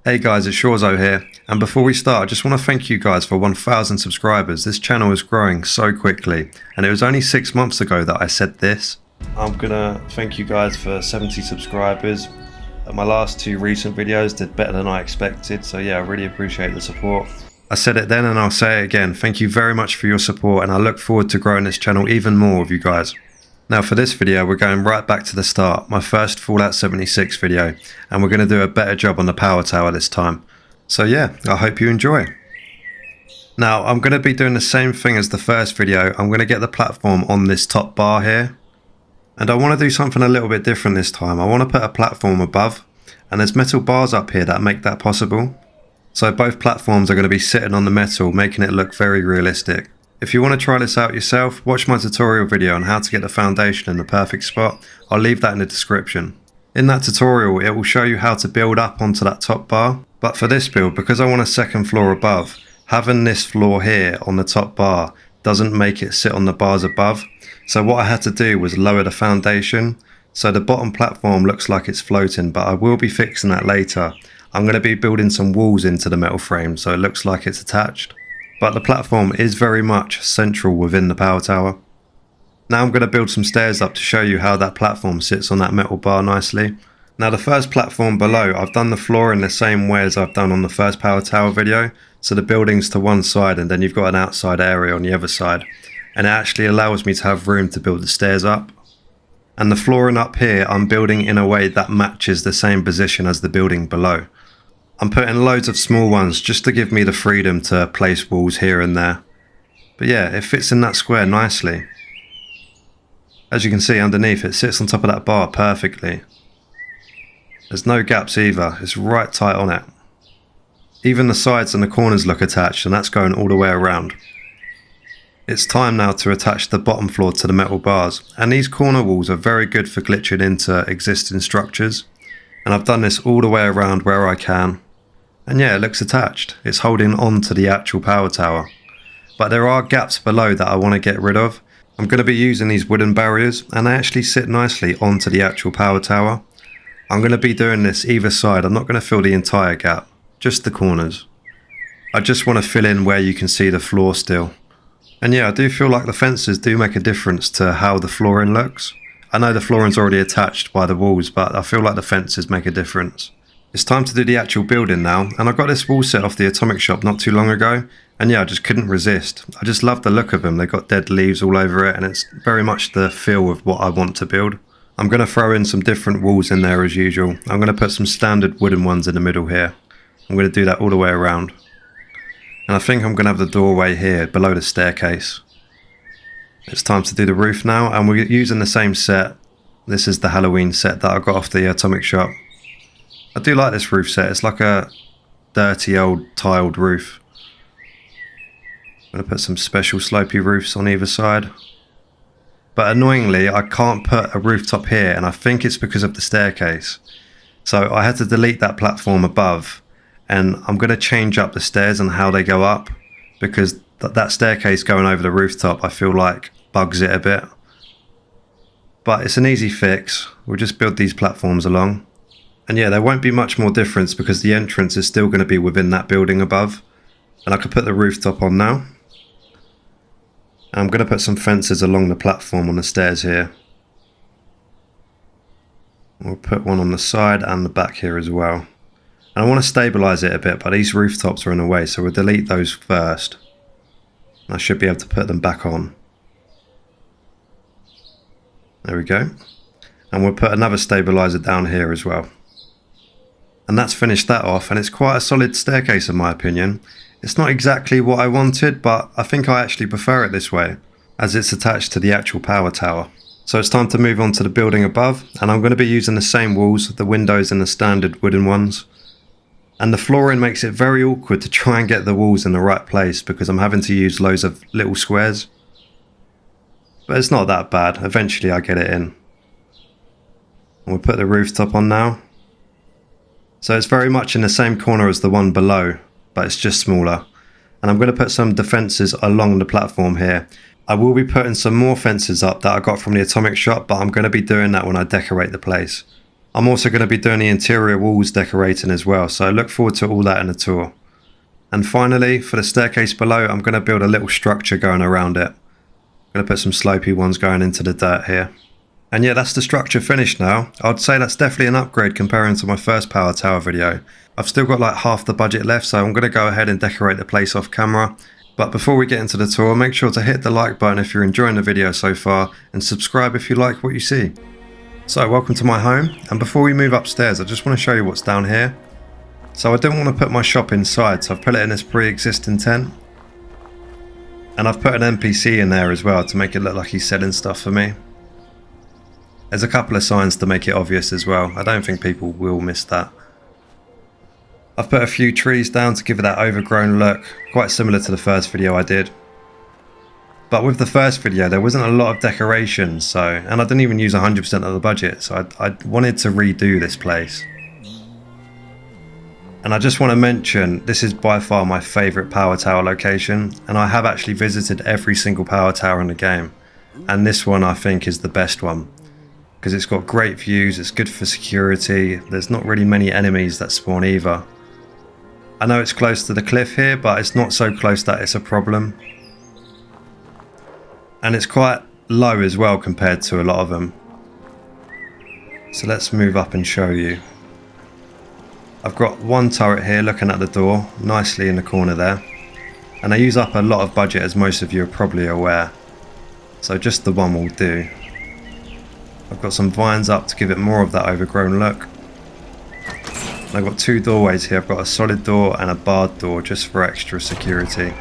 Hey guys, it's Shawzo here, and before we start, I just want to thank you guys for 1,000 subscribers. This channel is growing so quickly, and it was only 6 months ago that I said this. I'm gonna thank you guys for 70 subscribers. My last two recent videos did better than I expected, so yeah, I really appreciate the support. I said it then and I'll say it again, thank you very much for your support, and I look forward to growing this channel even more with you guys. Now for this video, we're going right back to the start, my first Fallout 76 video, and we're going to do a better job on the power tower this time. So yeah, I hope you enjoy. Now I'm going to be doing the same thing as the first video. I'm going to get the platform on this top bar here. And I want to do something a little bit different this time. I want to put a platform above, and there's metal bars up here that make that possible. So both platforms are going to be sitting on the metal, making it look very realistic. If you want to try this out yourself, watch my tutorial video on how to get the foundation in the perfect spot. I'll leave that in the description. In that tutorial, it will show you how to build up onto that top bar. But for this build, because I want a second floor above, having this floor here on the top bar doesn't make it sit on the bars above. So what I had to do was lower the foundation. So the bottom platform looks like it's floating, but I will be fixing that later. I'm going to be building some walls into the metal frame so it looks like it's attached. But the platform is very much central within the power tower. Now I'm going to build some stairs up to show you how that platform sits on that metal bar nicely. Now the first platform below, I've done the floor in the same way as I've done on the first power tower video. So the building's to one side and then you've got an outside area on the other side. And it actually allows me to have room to build the stairs up. And the flooring up here, I'm building in a way that matches the same position as the building below. I'm putting loads of small ones just to give me the freedom to place walls here and there. But yeah, it fits in that square nicely. As you can see underneath, it sits on top of that bar perfectly. There's no gaps either, it's right tight on it. Even the sides and the corners look attached, and that's going all the way around. It's time now to attach the bottom floor to the metal bars, and these corner walls are very good for glitching into existing structures. And I've done this all the way around where I can. And yeah, it looks attached. It's holding on to the actual power tower. But there are gaps below that I want to get rid of. I'm going to be using these wooden barriers, and they actually sit nicely onto the actual power tower. I'm going to be doing this either side. I'm not going to fill the entire gap, just the corners. I just want to fill in where you can see the floor still. And yeah, I do feel like the fences do make a difference to how the flooring looks. I know the flooring's already attached by the walls, but I feel like the fences make a difference. It's time to do the actual building now, and I got this wall set off the Atomic Shop not too long ago, and yeah, I just couldn't resist. I just love the look of them. They've got dead leaves all over it, and it's very much the feel of what I want to build. I'm going to throw in some different walls in there as usual. I'm going to put some standard wooden ones in the middle here. I'm going to do that all the way around. And I think I'm going to have the doorway here below the staircase. It's time to do the roof now, and we're using the same set. This is the Halloween set that I got off the Atomic Shop. I do like this roof set. It's like a dirty old tiled roof. I'm going to put some special slopey roofs on either side. But annoyingly, I can't put a rooftop here, and I think it's because of the staircase. So I had to delete that platform above, and I'm going to change up the stairs and how they go up, because that staircase going over the rooftop I feel like bugs it a bit. But it's an easy fix. We'll just build these platforms along. And yeah, there won't be much more difference because the entrance is still going to be within that building above. And I could put the rooftop on now. And I'm going to put some fences along the platform on the stairs here. We'll put one on the side and the back here as well. And I want to stabilize it a bit, but these rooftops are in the way, so we'll delete those first. I should be able to put them back on. There we go. And we'll put another stabilizer down here as well. And that's finished that off, and it's quite a solid staircase in my opinion. It's not exactly what I wanted, but I think I actually prefer it this way, as it's attached to the actual power tower. So it's time to move on to the building above, and I'm going to be using the same walls, the windows and the standard wooden ones. And the flooring makes it very awkward to try and get the walls in the right place because I'm having to use loads of little squares. But it's not that bad, eventually I get it in. And we'll put the rooftop on now. So it's very much in the same corner as the one below, but it's just smaller. And I'm going to put some defences along the platform here. I will be putting some more fences up that I got from the Atomic Shop, but I'm going to be doing that when I decorate the place. I'm also going to be doing the interior walls decorating as well, so look forward to all that in the tour. And finally, for the staircase below, I'm going to build a little structure going around it. I'm going to put some slopey ones going into the dirt here. And yeah, that's the structure finished now. I'd say that's definitely an upgrade comparing to my first power tower video. I've still got like half the budget left, so I'm going to go ahead and decorate the place off camera. But before we get into the tour, make sure to hit the like button if you're enjoying the video so far, and subscribe if you like what you see. So welcome to my home, and before we move upstairs, I just want to show you what's down here. So I didn't want to put my shop inside, so I've put it in this pre-existing tent. And I've put an NPC in there as well to make it look like he's selling stuff for me. There's a couple of signs to make it obvious as well. I don't think people will miss that. I've put a few trees down to give it that overgrown look, quite similar to the first video I did. But with the first video there wasn't a lot of decorations, and I didn't even use 100% of the budget, so I wanted to redo this place. And I just want to mention, this is by far my favourite power tower location, and I have actually visited every single power tower in the game. And this one I think is the best one, because it's got great views, it's good for security, there's not really many enemies that spawn either. I know it's close to the cliff here, but it's not so close that it's a problem. And it's quite low as well compared to a lot of them. So let's move up and show you. I've got one turret here looking at the door, nicely in the corner there. And I use up a lot of budget, as most of you are probably aware. So just the one will do. I've got some vines up to give it more of that overgrown look. And I've got two doorways here. I've got a solid door and a barred door just for extra security.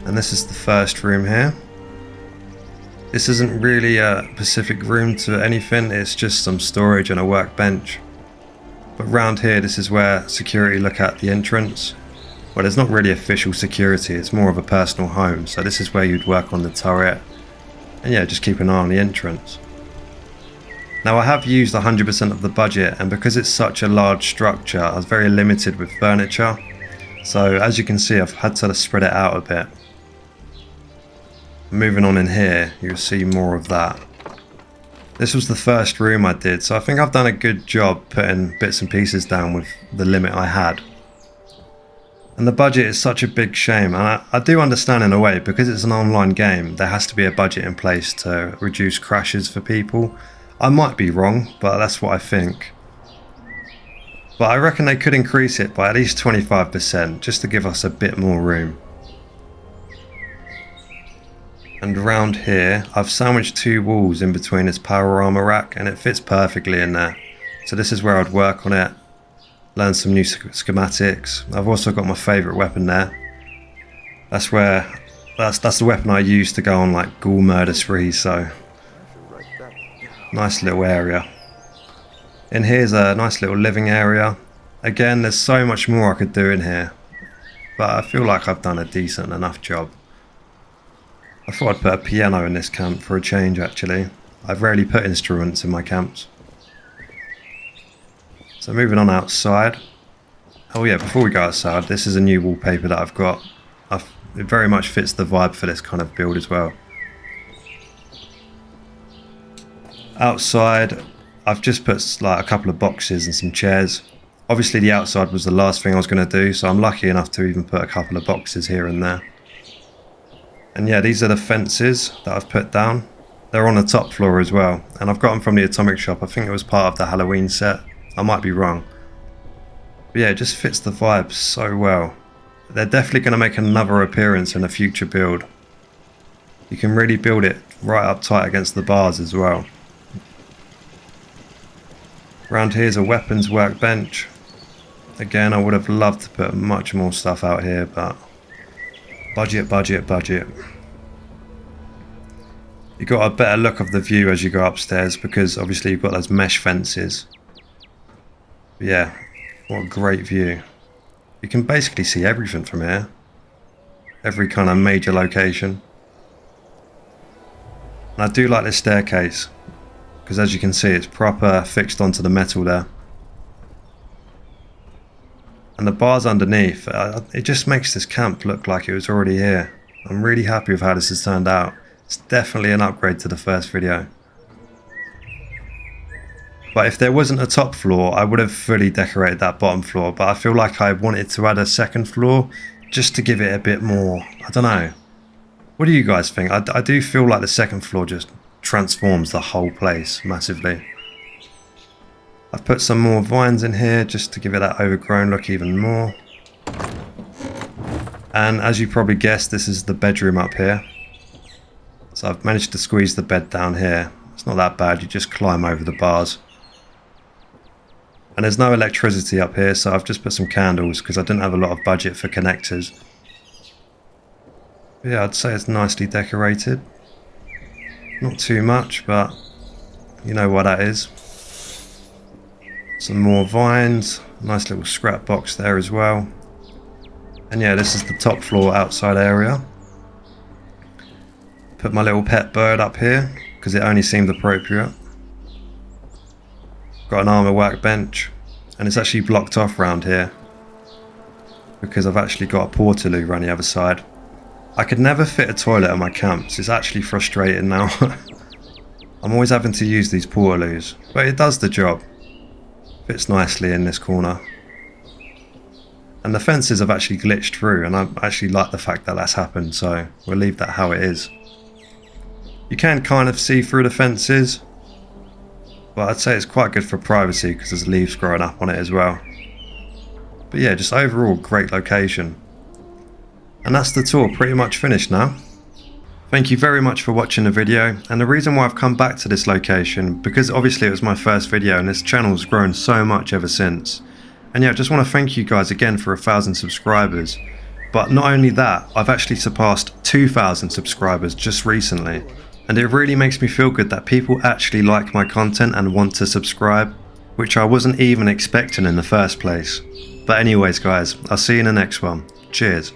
And this is the first room here. This isn't really a specific room to anything, it's just some storage and a workbench. But round here, this is where security look at the entrance. Well, there's not really official security, it's more of a personal home. So this is where you'd work on the turret. And yeah, just keep an eye on the entrance. Now I have used 100% of the budget, and because it's such a large structure, I was very limited with furniture. So as you can see, I've had to spread it out a bit. Moving on in here, you'll see more of that. This was the first room I did, so I think I've done a good job putting bits and pieces down with the limit I had. And the budget is such a big shame, and I do understand in a way, because it's an online game, there has to be a budget in place to reduce crashes for people. I might be wrong, but that's what I think. But I reckon they could increase it by at least 25%, just to give us a bit more room. And around here, I've sandwiched two walls in between this power armor rack, and it fits perfectly in there. So this is where I'd work on it, learn some new schematics. I've also got my favourite weapon there. That's the weapon I use to go on like ghoul murder sprees, so nice little area. In here's a nice little living area. Again, there's so much more I could do in here, but I feel like I've done a decent enough job. I thought I'd put a piano in this camp for a change actually. I've rarely put instruments in my camps. So moving on outside. Oh yeah, before we go outside, this is a new wallpaper that I've got. It very much fits the vibe for this kind of build as well. Outside, I've just put like a couple of boxes and some chairs. Obviously the outside was the last thing I was going to do, so I'm lucky enough to even put a couple of boxes here and there. And yeah, these are the fences that I've put down. They're on the top floor as well, and I've got them from the Atomic Shop. I think it was part of the Halloween set. I might be wrong. But yeah, it just fits the vibe so well. They're definitely going to make another appearance in a future build. You can really build it right up tight against the bars as well. Around here's a weapons workbench. Again, I would have loved to put much more stuff out here, but budget. You got a better look of the view as you go upstairs, because obviously you've got those mesh fences. But yeah, what a great view. You can basically see everything from here. Every kind of major location. And I do like this staircase, because as you can see, it's proper fixed onto the metal there. And the bars underneath, it just makes this camp look like it was already here. I'm really happy with how this has turned out. It's definitely an upgrade to the first video. But if there wasn't a top floor, I would have fully decorated that bottom floor. But I feel like I wanted to add a second floor just to give it a bit more, I don't know. What do you guys think? I do feel like the second floor just transforms the whole place massively. I've put some more vines in here just to give it that overgrown look even more. And as you probably guessed, this is the bedroom up here. So I've managed to squeeze the bed down here. It's not that bad, you just climb over the bars. And there's no electricity up here, so I've just put some candles because I didn't have a lot of budget for connectors. But yeah, I'd say it's nicely decorated. Not too much, but you know what that is. Some more vines, nice little scrap box there as well. And yeah, this is the top floor outside area. Put my little pet bird up here because it only seemed appropriate. Got an armor workbench, and it's actually blocked off around here because I've actually got a portaloo around the other side. I could never fit a toilet at my camps. It's actually frustrating now. I'm always having to use these portaloos, but it does the job. Fits nicely in this corner. And the fences have actually glitched through, and I actually like the fact that that's happened, so we'll leave that how it is. You can kind of see through the fences, but I'd say it's quite good for privacy because there's leaves growing up on it as well. But yeah, just overall great location. And that's the tour pretty much finished now. Thank you very much for watching the video, and the reason why I've come back to this location, because obviously it was my first video and this channel's grown so much ever since. And yeah, I just want to thank you guys again for 1,000 subscribers. But not only that, I've actually surpassed 2,000 subscribers just recently. And it really makes me feel good that people actually like my content and want to subscribe, which I wasn't even expecting in the first place. But anyways guys, I'll see you in the next one. Cheers.